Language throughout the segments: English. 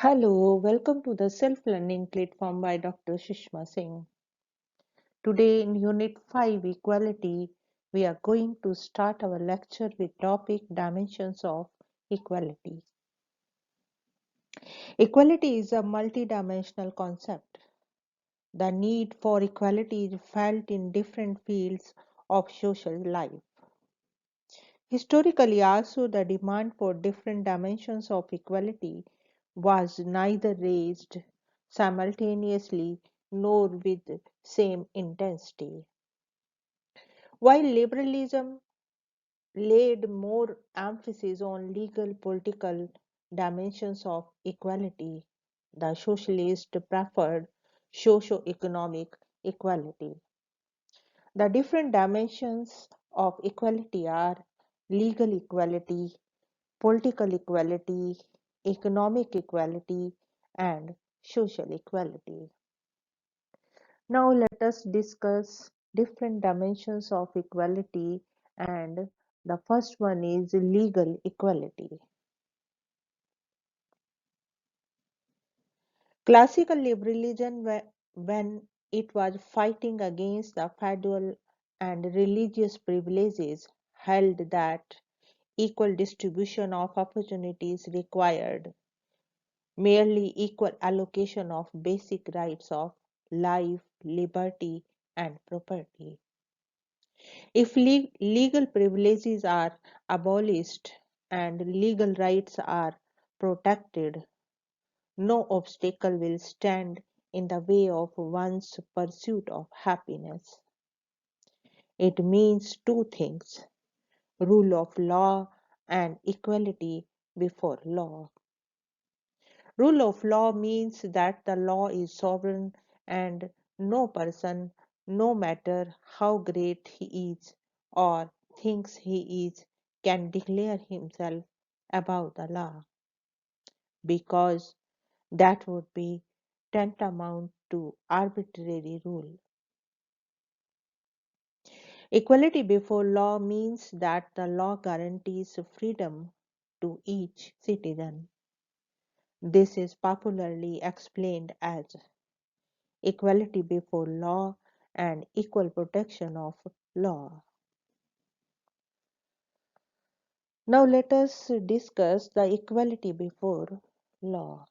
Hello, welcome to the self-learning platform by Dr. Sushma Singh. Today in Unit 5 Equality, we are going to start our lecture with topic Dimensions of Equality. Equality is a multidimensional concept. The need for equality is felt in different fields of social life. Historically, also the demand for different dimensions of equality was neither raised simultaneously nor with same intensity. While liberalism laid more emphasis on legal political dimensions of equality, the socialists preferred socio-economic equality. The different dimensions of equality are legal equality, political equality, economic equality, and social equality. Now let us discuss different dimensions of equality, and the first one is legal equality. Classical liberalism, when it was fighting against the feudal and religious privileges, held that equal distribution of opportunities required merely equal allocation of basic rights of life, liberty, and property. If legal privileges are abolished and legal rights are protected, no obstacle will stand in the way of one's pursuit of happiness. It means two things: rule of law and equality before law. Rule of law means that the law is sovereign and no person, no matter how great he is or thinks he is, can declare himself above the law, because that would be tantamount to arbitrary rule. Equality before law means that the law guarantees freedom to each citizen. This is popularly explained as equality before law and equal protection of law. Now let us discuss the equality before law.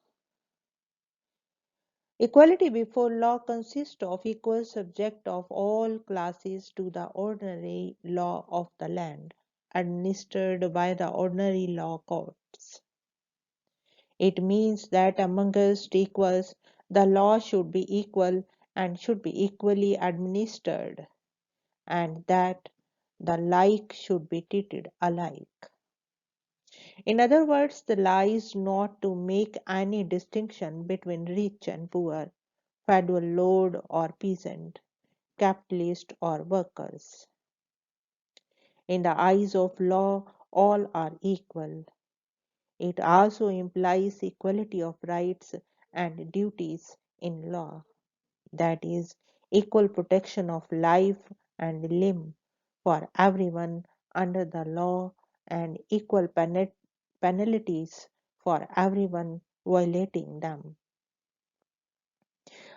Equality before law consists of equal subject of all classes to the ordinary law of the land, administered by the ordinary law courts. It means that amongst equals, the law should be equal and should be equally administered, and that the like should be treated alike. In other words, the law is not to make any distinction between rich and poor, feudal lord or peasant, capitalist or workers. In the eyes of law, all are equal. It also implies equality of rights and duties in law, that is, equal protection of life and limb for everyone under the law and equal penalties for everyone violating them.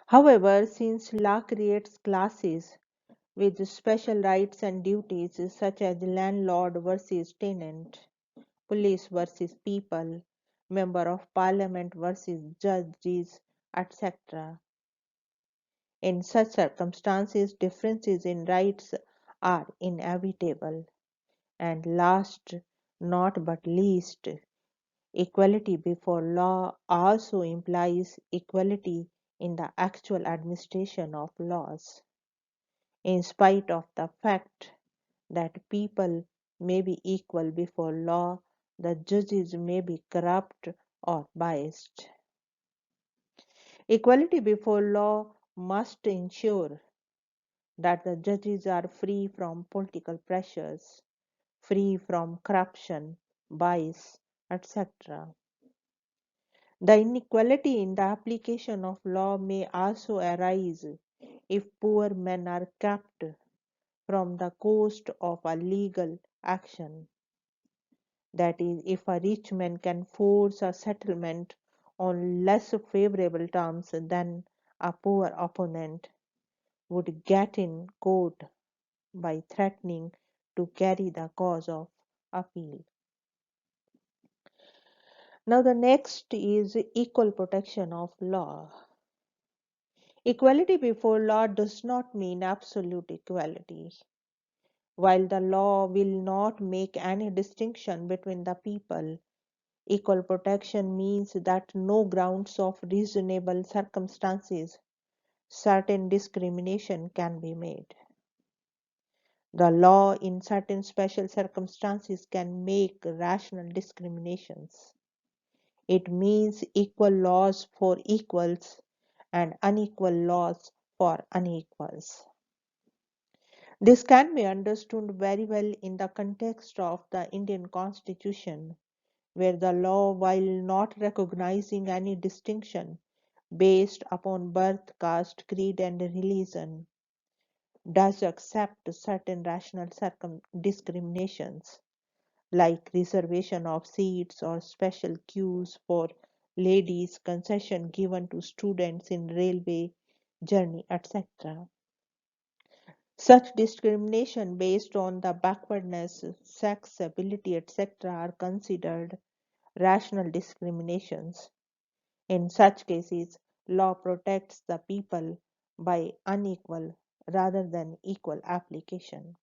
However, since law creates classes with special rights and duties such as landlord versus tenant, police versus people, member of parliament versus judges, etc., in such circumstances, differences in rights are inevitable. And last not but least, equality before law also implies equality in the actual administration of laws, in spite of the fact that people may be equal before law, the judges may be corrupt or biased. Equality before law must ensure that the judges are free from political pressures, free from corruption, bias, etc. The inequality in the application of law may also arise if poor men are kept from the cost of a legal action. That is, if a rich man can force a settlement on less favorable terms than a poor opponent would get in court by threatening to carry the cause of appeal. Now, the next is equal protection of law. Equality before law does not mean absolute equality. While the law will not make any distinction between the people, equal protection means that no grounds of reasonable circumstances certain discrimination can be made. The law, in certain special circumstances, can make rational discriminations. It means equal laws for equals and unequal laws for unequals. This can be understood very well in the context of the Indian Constitution, where the law, while not recognizing any distinction based upon birth, caste, creed, and religion, does accept certain rational discriminations like reservation of seats or special queues for ladies, concession given to students in railway journey, etc. Such discrimination based on the backwardness, sex, ability, etc. are considered rational discriminations. In such cases, law protects the people by unequal rather than equal application.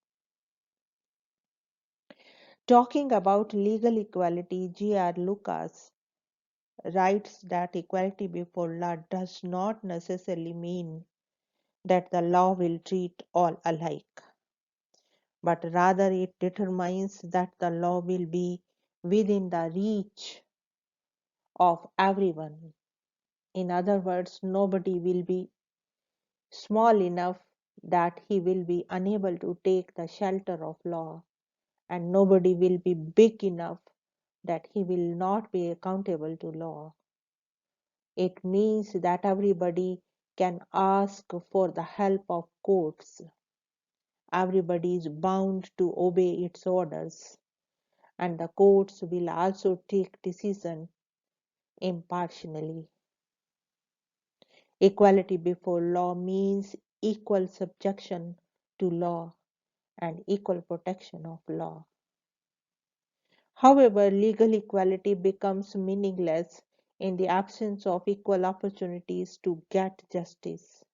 Talking about legal equality, G.R. Lucas writes that equality before law does not necessarily mean that the law will treat all alike, but rather it determines that the law will be within the reach of everyone. In other words, nobody will be small enough that he will be unable to take the shelter of law, and nobody will be big enough that he will not be accountable to law. It means that everybody can ask for the help of courts. Everybody is bound to obey its orders, and the courts will also take decision impartially. Equality before law means equal subjection to law and equal protection of law. However, legal equality becomes meaningless in the absence of equal opportunities to get justice.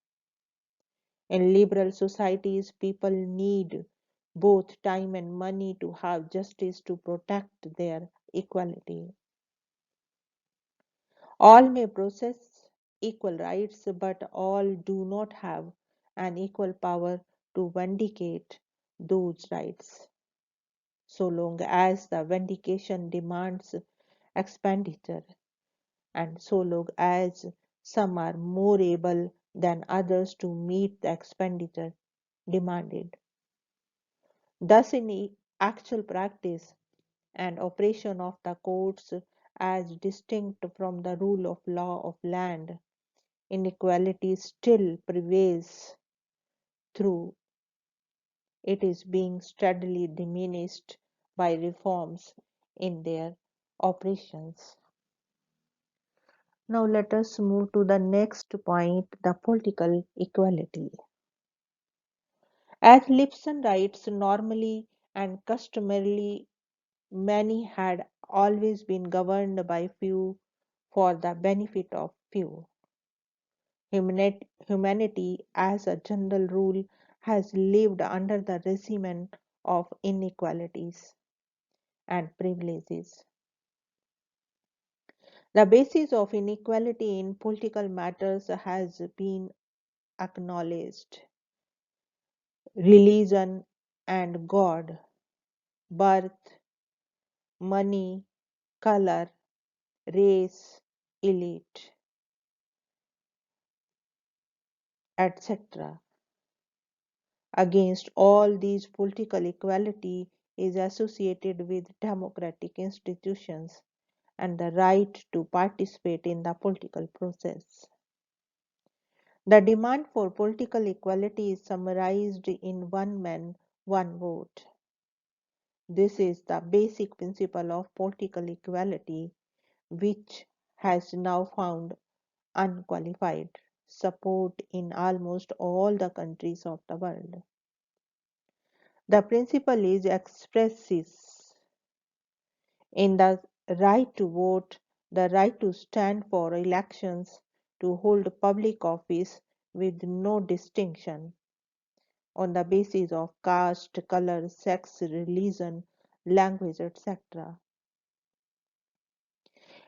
In liberal societies, people need both time and money to have justice to protect their equality. All may possess equal rights, but all do not have an equal power to vindicate those rights, so long as the vindication demands expenditure, and so long as some are more able than others to meet the expenditure demanded. Thus, in actual practice and operation of the courts as distinct from the rule of law of land, inequality still prevails, through it is being steadily diminished by reforms in their operations. Now let us move to the next point, the political equality. As Lipson writes, normally and customarily many had always been governed by few for the benefit of few. Humanity, as a general rule, has lived under the regime of inequalities and privileges. The basis of inequality in political matters has been acknowledged: religion and God, birth, money, color, race, elite, etc. Against all these, political equality is associated with democratic institutions and the right to participate in the political process. The demand for political equality is summarized in one man, one vote. This is the basic principle of political equality, which has now found unqualified support in almost all the countries of the world. The principle is expresses in the right to vote, the right to stand for elections, to hold public office with no distinction on the basis of caste, color, sex, religion, language, etc.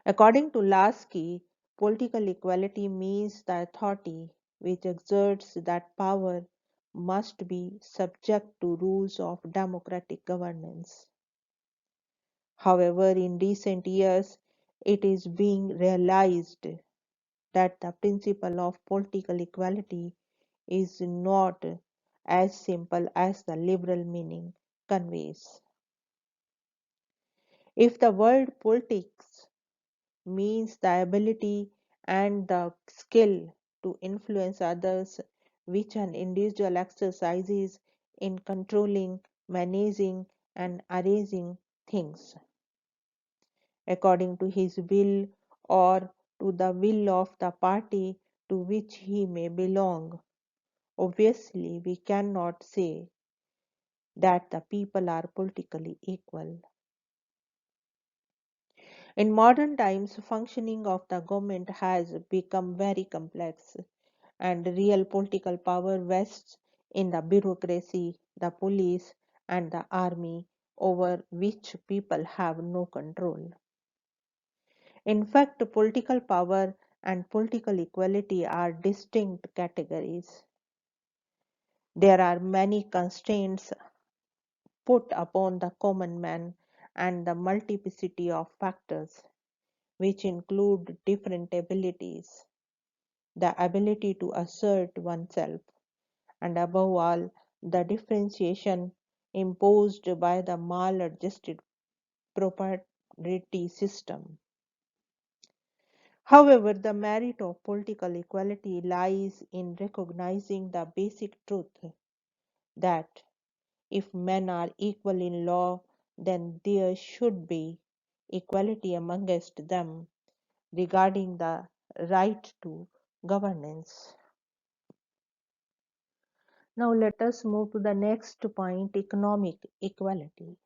According to Lasky, political equality means the authority which exerts that power must be subject to rules of democratic governance. However, in recent years, it is being realized that the principle of political equality is not as simple as the liberal meaning conveys. If the word politics means the ability and the skill to influence others, which an individual exercises in controlling, managing, and arranging things according to his will or to the will of the party to which he may belong. Obviously, we cannot say that the people are politically equal. In modern times, functioning of the government has become very complex, and real political power rests in the bureaucracy, the police, and the army, over which people have no control. In fact, political power and political equality are distinct categories. There are many constraints put upon the common man and the multiplicity of factors, which include different abilities, the ability to assert oneself, and above all, the differentiation imposed by the maladjusted proprietary system. However, the merit of political equality lies in recognizing the basic truth that if men are equal in law, then there should be equality amongst them regarding the right to governance. Now let us move to the next point, economic equality.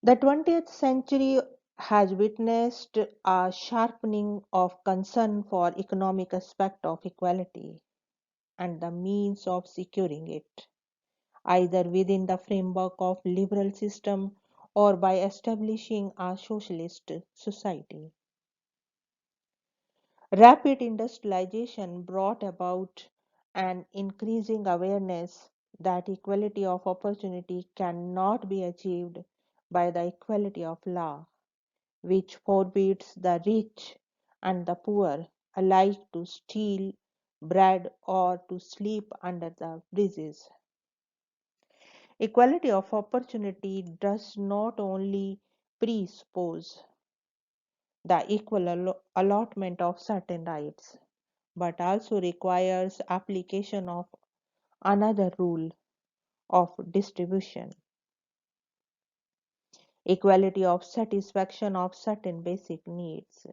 The 20th century has witnessed a sharpening of concern for economic aspect of equality and the means of securing it, either within the framework of liberal system or by establishing a socialist society. Rapid industrialization brought about an increasing awareness that equality of opportunity cannot be achieved by the equality of law, which forbids the rich and the poor alike to steal bread or to sleep under the bridges. Equality of opportunity does not only presuppose the equal allotment of certain rights, but also requires application of another rule of distribution, equality of satisfaction of certain basic needs.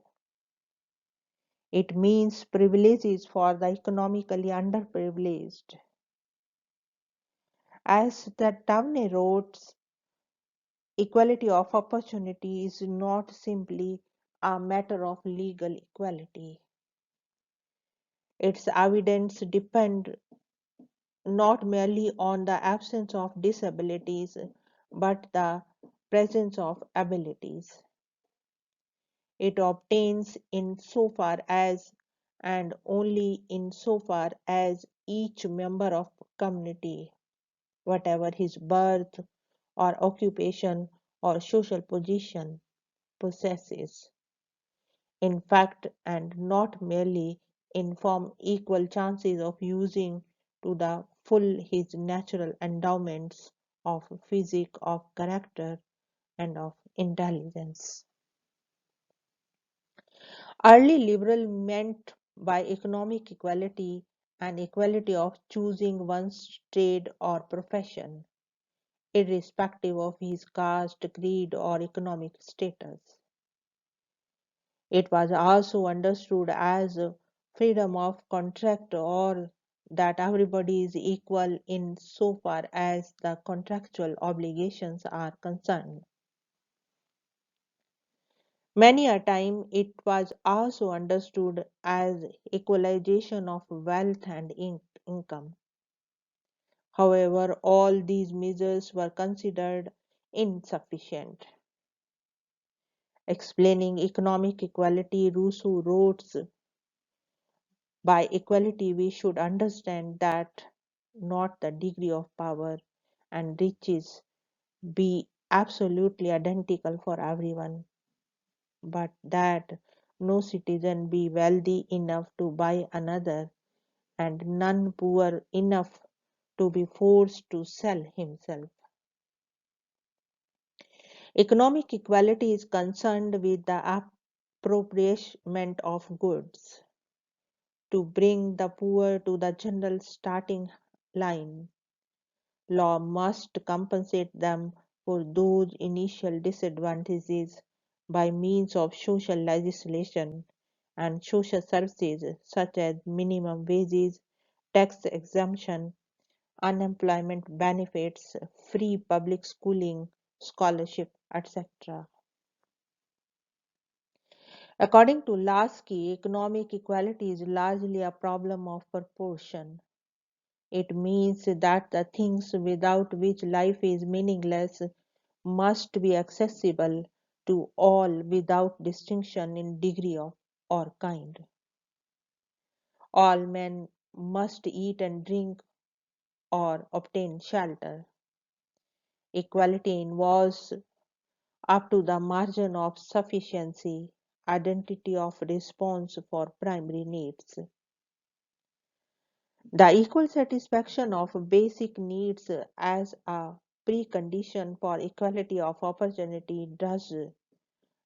It means privileges for the economically underprivileged. As the Downey wrote, equality of opportunity is not simply a matter of legal equality. Its evidence depend not merely on the absence of disabilities but the presence of abilities. It obtains in so far as and only in so far as each member of community, whatever his birth or occupation or social position, possesses, in fact, and not merely inform equal chances of using to the full his natural endowments of physique, of character, and of intelligence. Early liberal meant by economic equality an equality of choosing one's trade or profession, irrespective of his caste, creed, or economic status. It was also understood as a freedom of contract, or that everybody is equal in so far as the contractual obligations are concerned. Many a time it was also understood as equalization of wealth and income. However, all these measures were considered insufficient. Explaining economic equality, Rousseau wrote, by equality we should understand that not the degree of power and riches be absolutely identical for everyone, but that no citizen be wealthy enough to buy another, and none poor enough to be forced to sell himself. Economic equality is concerned with the appropriation of goods to bring the poor to the general starting line. Law must compensate them for those initial disadvantages by means of social legislation and social services such as minimum wages, tax exemption, unemployment benefits, free public schooling, scholarship, etc. According to Lasky, economic equality is largely a problem of proportion. It means that the things without which life is meaningless must be accessible to all without distinction in degree of or kind. All men must eat and drink or obtain shelter. Equality involves up to the margin of sufficiency, identity of response for primary needs. The equal satisfaction of basic needs as a precondition for equality of opportunity does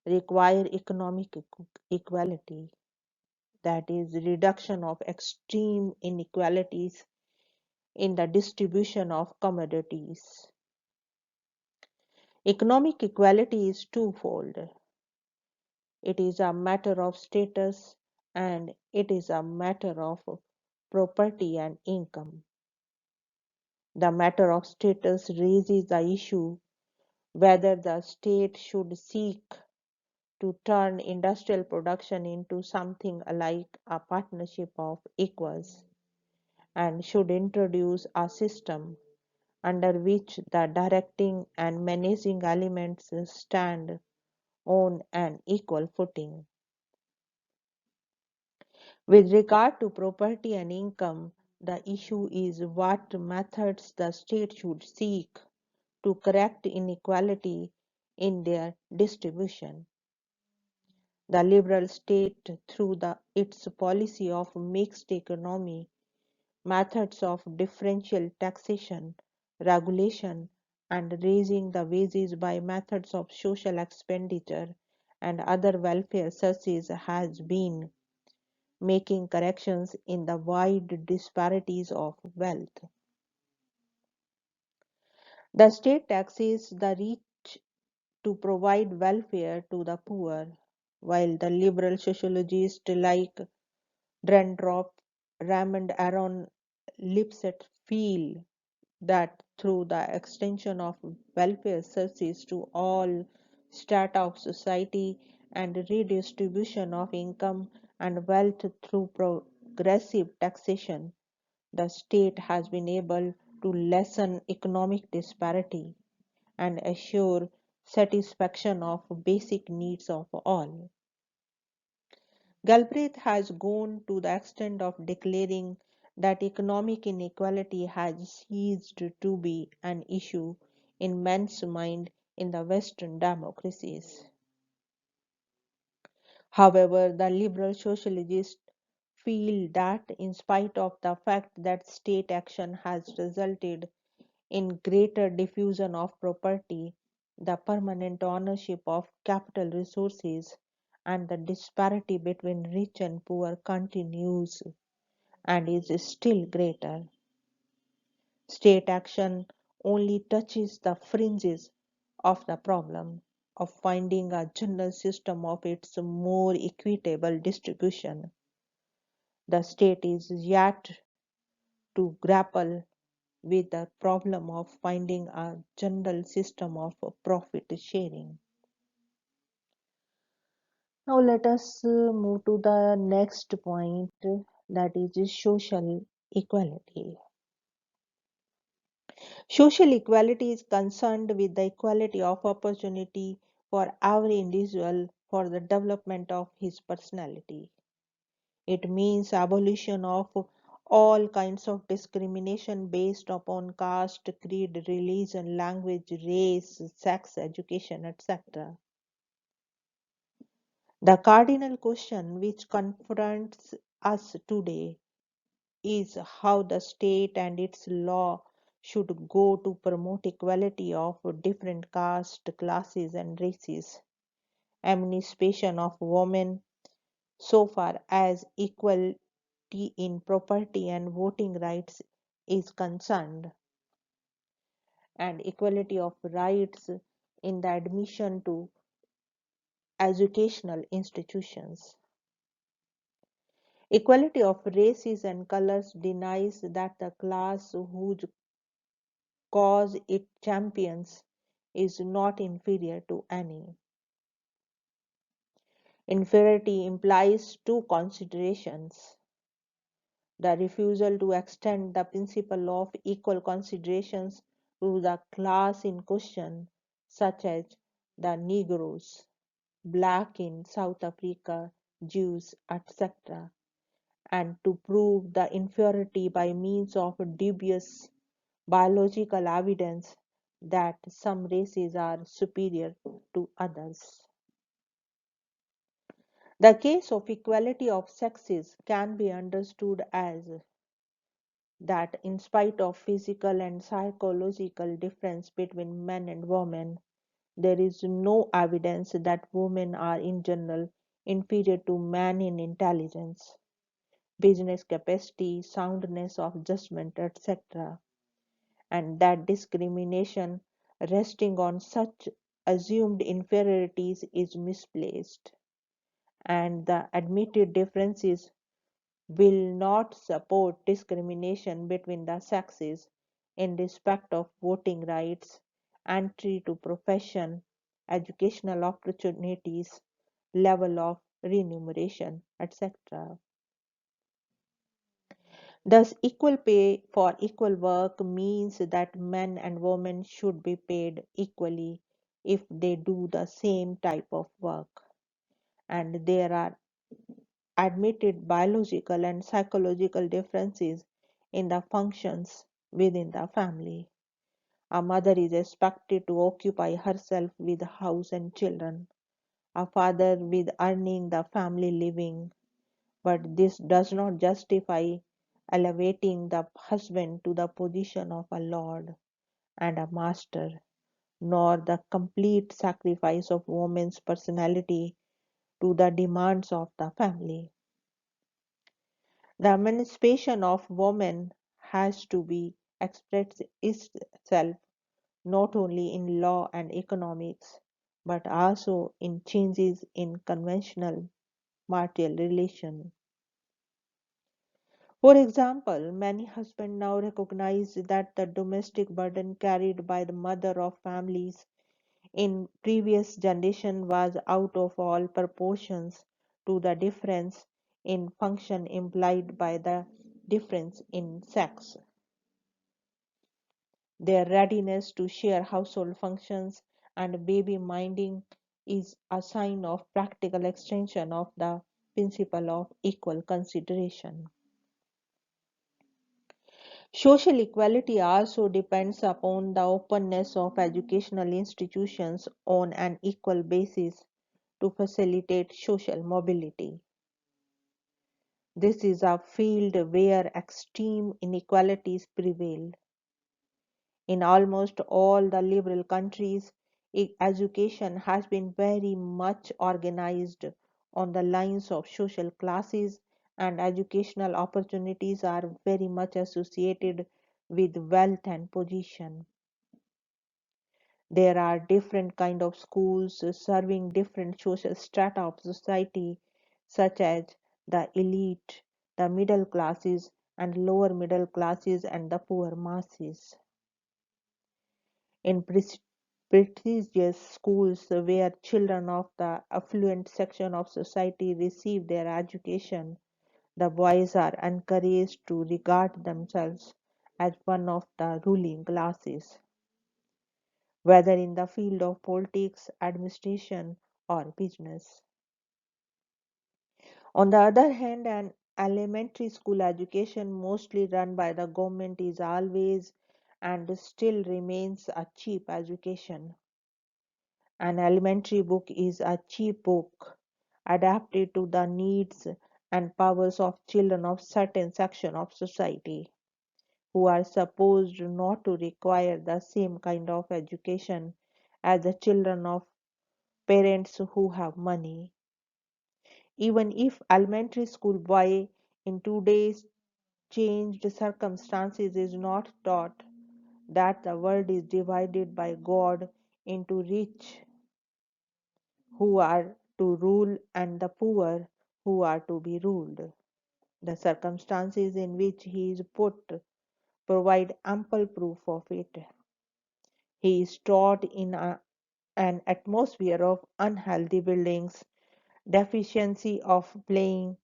require economic equality, that is, reduction of extreme inequalities in the distribution of commodities. Economic equality is twofold. It is a matter of status and it is a matter of property and income. The matter of status raises the issue whether the state should seek to turn industrial production into something like a partnership of equals, and should introduce a system under which the directing and managing elements stand on an equal footing. With regard to property and income, the issue is what methods the state should seek to correct inequality in their distribution. The liberal state, through its policy of mixed economy, methods of differential taxation, regulation, and raising the wages by methods of social expenditure and other welfare sources, has been making corrections in the wide disparities of wealth. The state taxes the rich to provide welfare to the poor, while the liberal sociologists like Drendorf, Raymond Aron Lipset feel that through the extension of welfare services to all strata of society and redistribution of income and wealth through progressive taxation, the state has been able to lessen economic disparity and assure satisfaction of basic needs of all. Galbraith has gone to the extent of declaring that economic inequality has ceased to be an issue in men's mind in the Western democracies. However, the liberal sociologists feel that in spite of the fact that state action has resulted in greater diffusion of property, the permanent ownership of capital resources, and the disparity between rich and poor continues and is still greater. State action only touches the fringes of the problem. of finding a general system of its more equitable distribution. The state is yet to grapple with the problem of finding a general system of profit sharing. Now let us move to the next point, that is social equality. Social equality is concerned with the equality of opportunity for every individual for the development of his personality. It means abolition of all kinds of discrimination based upon caste, creed, religion, language, race, sex, education, etc. The cardinal question which confronts us today is how the state and its law should go to promote equality of different castes, classes, and races, emancipation of women so far as equality in property and voting rights is concerned, and equality of rights in the admission to educational institutions. Equality of races and colors denies that the class whose cause it champions is not inferior to any. Inferiority implies two considerations: the refusal to extend the principle of equal considerations to the class in question, such as the Negroes, black in South Africa, Jews, etc., and to prove the inferiority by means of dubious biological evidence that some races are superior to others. The case of equality of sexes can be understood as that in spite of physical and psychological difference between men and women, there is no evidence that women are in general inferior to men in intelligence, business capacity, soundness of judgment, etc., and that discrimination resting on such assumed inferiorities is misplaced, and the admitted differences will not support discrimination between the sexes in respect of voting rights, entry to profession, educational opportunities, level of remuneration, etc. Thus, equal pay for equal work means that men and women should be paid equally if they do the same type of work, and there are admitted biological and psychological differences in the functions within the family. A mother is expected to occupy herself with house and children, a father with earning the family living, but this does not justify elevating the husband to the position of a lord and a master, nor the complete sacrifice of woman's personality to the demands of the family. The emancipation of woman has to be expressed itself not only in law and economics, but also in changes in conventional marital relation. For example, many husbands now recognize that the domestic burden carried by the mother of families in previous generation was out of all proportions to the difference in function implied by the difference in sex. Their readiness to share household functions and baby minding is a sign of practical extension of the principle of equal consideration. Social equality also depends upon the openness of educational institutions on an equal basis to facilitate social mobility. This is a field where extreme inequalities prevail. In almost all the liberal countries, education has been very much organized on the lines of social classes, and educational opportunities are very much associated with wealth and position. There are different kind of schools serving different social strata of society, such as the elite, the middle classes, and lower middle classes, and the poor masses. In prestigious schools where children of the affluent section of society receive their education, the boys are encouraged to regard themselves as one of the ruling classes, whether in the field of politics, administration, or business. On the other hand, an elementary school education, mostly run by the government, is always and still remains a cheap education. An elementary book is a cheap book adapted to the needs and powers of children of certain section of society who are supposed not to require the same kind of education as the children of parents who have money. Even if elementary school boy in today's changed circumstances is not taught that the world is divided by God into rich who are to rule and the poor who are to be ruled. The circumstances in which he is put provide ample proof of it. He is taught in an atmosphere of unhealthy buildings, deficiency of playing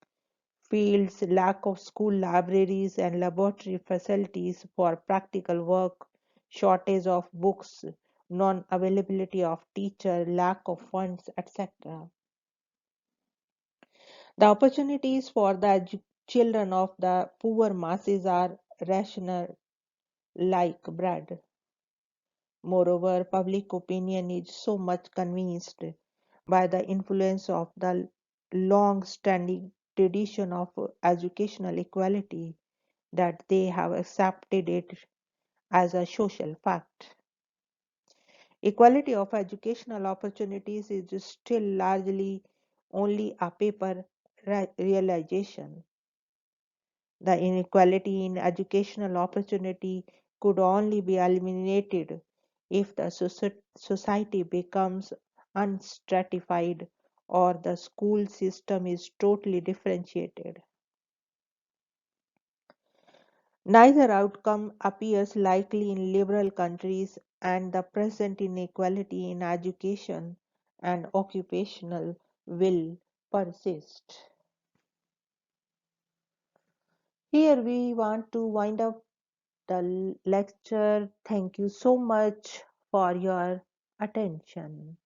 fields, lack of school libraries and laboratory facilities for practical work, shortage of books, non availability of teachers, lack of funds, etc. The opportunities for the children of the poor masses are rational like bread. Moreover, public opinion is so much convinced by the influence of the long standing tradition of educational equality that they have accepted it as a social fact. Equality of educational opportunities is still largely only a paper realization. The inequality in educational opportunity could only be eliminated if the society becomes unstratified or the school system is totally differentiated. Neither outcome appears likely in liberal countries, and the present inequality in education and occupational will persist. Here we want to wind up the lecture. Thank you so much for your attention.